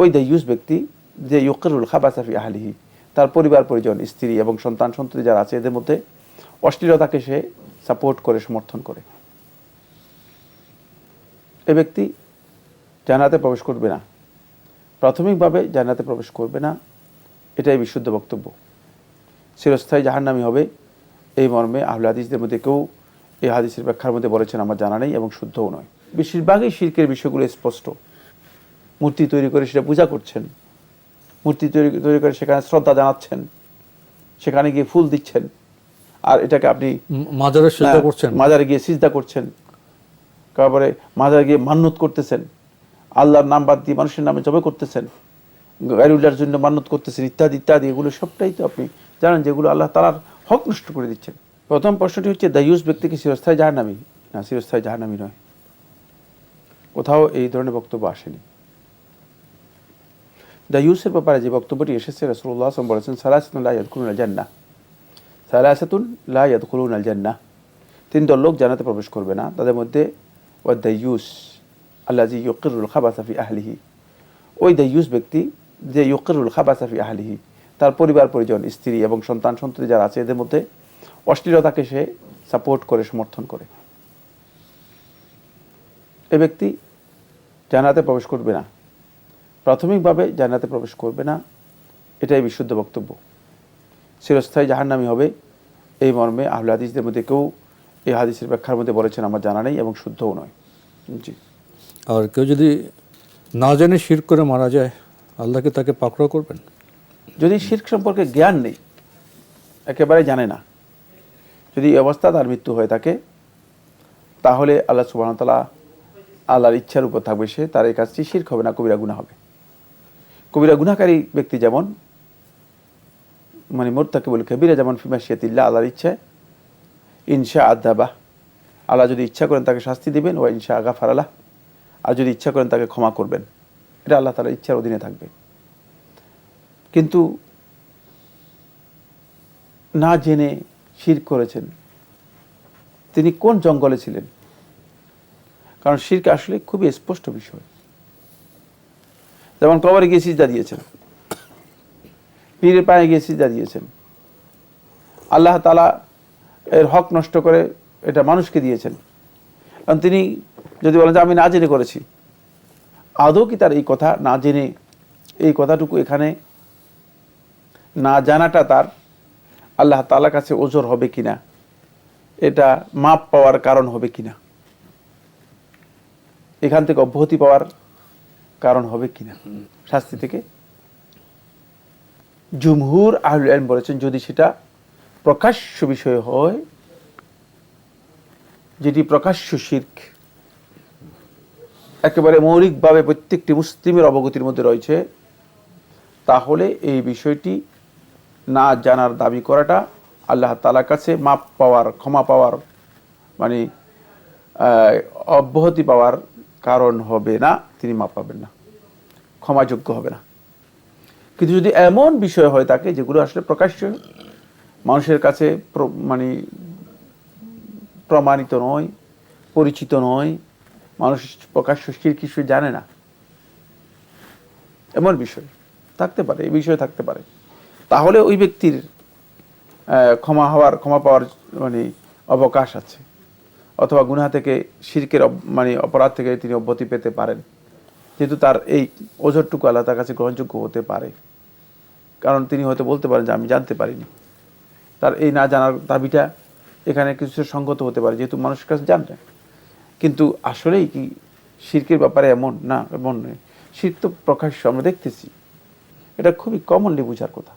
ওই দায়ুস ব্যক্তি যে ইউকিরুল খাবাসা ফি আহলিহি, তার পরিবার পরিজন, স্ত্রী এবং সন্তান সন্ততি যারা আছে এদের মধ্যে অশ্লীলতাকে সে সাপোর্ট করে, সমর্থন করে। এ ব্যক্তি জান্নাতে প্রবেশ করবে না, প্রাথমিকভাবে জান্নাতে প্রবেশ করবে না, এটাই বিশুদ্ধ বক্তব্য। চিরস্থায়ী জাহান্নামী হবে, এই মর্মে আহলে হাদিসদের মধ্যে কেউ এই হাদিসের ব্যাখ্যার মধ্যে বলেছেন আমার জানা নেই এবং শুদ্ধও নয়। বেশিরভাগই শিরকের বিষয়গুলো স্পষ্ট। মূর্তি তৈরি করে সেটা পূজা করছেন, মূর্তি তৈরি করে সেখানে শ্রদ্ধা জানাচ্ছেন, সেখানে গিয়ে ফুল দিচ্ছেন, আর এটাকে আপনি মাজারে গিয়ে সিজদা করছেন, তারপরে মাজারে গিয়ে মান্নত করতেছেন, আল্লাহর নাম বাদ দিয়ে মানুষের নামে জবে করতেছেন, গায়রুল্লাহর জন্য মান্নত করতেছেন, ইত্যাদি ইত্যাদি। এগুলো সবটাই তো আপনি জানেন যেগুলো আল্লাহ তাআলার হক নষ্ট করে দিচ্ছেন। প্রথম প্রশ্নটি হচ্ছে দায়ুস ব্যক্তি কি চিরস্থায়ী জাহান্নামী? না, চিরস্থায়ী জাহান্নামী নয়, কোথাও এই ধরনের বক্তব্য আসেনি। দায়ুসের ব্যাপারে যে বক্তব্যটি এসেছে, রাসূলুল্লাহ সাল্লাল্লাহু আলাইহি ওয়াসাল্লাম বলেছেন সালাসাতুন লা ইয়াদখুলুনাল জান্নাহ, সালাসাতুন লা ইয়াদখুলুনাল জান্নাহ, তিন দল লোক জান্নাতে প্রবেশ করবে না। তাদের মধ্যে ওয়া দায়ুস আল্লাযী ইউকিরুল খাবাসা ফি আহলিহি, ওই দায়ুস ব্যক্তি যে ইউকিরুল খাবাসা ফি আহলিহি, তার পরিবার পরিজন, স্ত্রী এবং সন্তান সন্ততি যারা আছে এদের মধ্যে অশ্লীলতাকে সে সাপোর্ট করে, সমর্থন করে। এ ব্যক্তি জান্নাতে প্রবেশ করবে না, প্রাথমিকভাবে জান্নাতে প্রবেশ করবে না, এটাই বিশুদ্ধ বক্তব্য। চিরস্থায়ী জাহান্নামী হবে, এই মর্মে আহলে হাদিসদের মধ্যে কেউ এই হাদিসের ব্যাখ্যার মধ্যে বলেছেন আমার জানা নেই এবং শুদ্ধও নয়। জি। আর কেউ যদি না জেনে শিরক করে মারা যায়, আল্লাহ কি তাকে পাকড়াও করবেন? যদি শিরক সম্পর্কে জ্ঞান নেই, একেবারে জানে না, যদি এই অবস্থা তার মৃত্যু হয়ে থাকে, তাহলে আল্লাহ সুবহানাহু ওয়া তাআলা আল্লাহর ইচ্ছার উপর থাকবে, সে তার এই কাজটি শিরক হবে না, কবিরা গুনাহ হবে। কবিরা গুনাহকারী ব্যক্তি যেমন মুরতাকিবুল কাবীরা যেমন ফি মাশিয়াতিল্লাহ, আল্লাহর ইচ্ছায়, ইনশা আযাবাহ, আল্লাহ যদি ইচ্ছা করেন তাকে শাস্তি দিবেন, ওয়া ইনশা গাফারা লাহ, আর যদি ইচ্ছা করেন তাকে ক্ষমা করবেন। এটা আল্লাহ তাআলার ইচ্ছার অধীনে থাকবে। কিন্তু না জেনে শিরক করেছেন, তিনি কোন জঙ্গলে ছিলেন? কারণ শিরক আসলে খুবই স্পষ্ট বিষয়। যেমন কবরে গিয়ে সিজদা দিয়েছেন, পীরের পায়ে গিয়ে সিজদা দিয়েছেন, আল্লাহ তাআলা এর হক নষ্ট করে এটা মানুষকে দিয়েছেন। কারণ তিনি যদি বলেন যে আমি না জেনে করেছি, আদৌ কি তার এই কথা না জেনে, এই কথাটুকু এখানে না জানাটা তার আল্লাহ তাআলার কাছে ওজর হবে কিনা, এটা মাপ পাওয়ার কারণ হবে কিনা, এখান থেকে অব্যাহতি পাওয়ার কারণ হবে কিনা শাস্তি থেকে? জুমহুর আহলুল ইলম বলেছেন যদি সেটা প্রকাশ্য বিষয় হয়, যেটি প্রকাশ্য শিরক, একেবারে মৌলিকভাবে প্রত্যেকটি মুসলিমের অবগতির মধ্যে রয়েছে, তাহলে এই বিষয়টি না জানার দাবি করাটা আল্লাহ তাআলার কাছে মাপ পাওয়ার, ক্ষমা পাওয়ার, মানে অব্যাহতি পাওয়ার কারণ হবে না, তিনি মাপ পাবেন না, ক্ষমাযোগ্য হবে না। কিন্তু যদি এমন বিষয় হয় থাকে যেগুলো আসলে প্রকাশ্য, মানুষের কাছে মানে প্রমাণিত নয়, পরিচিত নয়, মানুষ প্রকাশ্য শিরক কিছু জানে না, এমন বিষয় থাকতে পারে, এই বিষয় থাকতে পারে, তাহলে ওই ব্যক্তির ক্ষমা পাওয়ার মানে অবকাশ আছে, অথবা গুনাহ থেকে, শিরকের মানে অপরাধ থেকে তিনি অব্যাহতি পেতে পারেন, যেহেতু তার এই ওজরটুকু আল্লাহ তার কাছে গ্রহণযোগ্য হতে পারে। কারণ তিনি হয়তো বলতে পারেন যে আমি জানতে পারিনি, তার এই না জানার দাবিটা এখানে কিছু সঙ্গত হতে পারে, যেহেতু মানুষের কাছে জানতে। কিন্তু আসলেই কি শিরকের ব্যাপারে এমন না, এমন নয়। শিরক তো প্রকাশ্য, আমরা দেখতেছি, এটা খুবই কমনলি বোঝার কথা।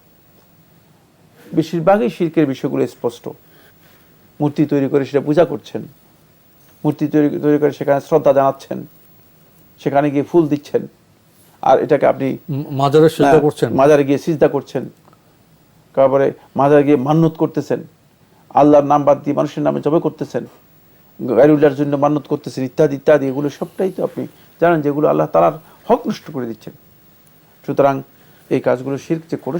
বেশিরভাগই শিরকের বিষয়গুলো স্পষ্ট। মূর্তি তৈরি করে সেটা পূজা করছেন, মূর্তি তৈরি করে সেখানে শ্রদ্ধা জানাচ্ছেন, সেখানে গিয়ে ফুল দিচ্ছেন, আর এটাকে আপনি মাজারে গিয়ে সিজদা করছেন, তারপরে মাজারে গিয়ে মান্নত করতেছেন, আল্লাহর নাম বাদ দিয়ে মানুষের নামে জবে করতেছেন, গায়রুল্লাহর জন্য মান্নত করতেছেন, ইত্যাদি ইত্যাদি। এগুলো সবটাই তো আপনি জানেন যেগুলো আল্লাহ তাআলার হক নষ্ট করে দিচ্ছেন। সুতরাং এই কাজগুলো শিরক যে করে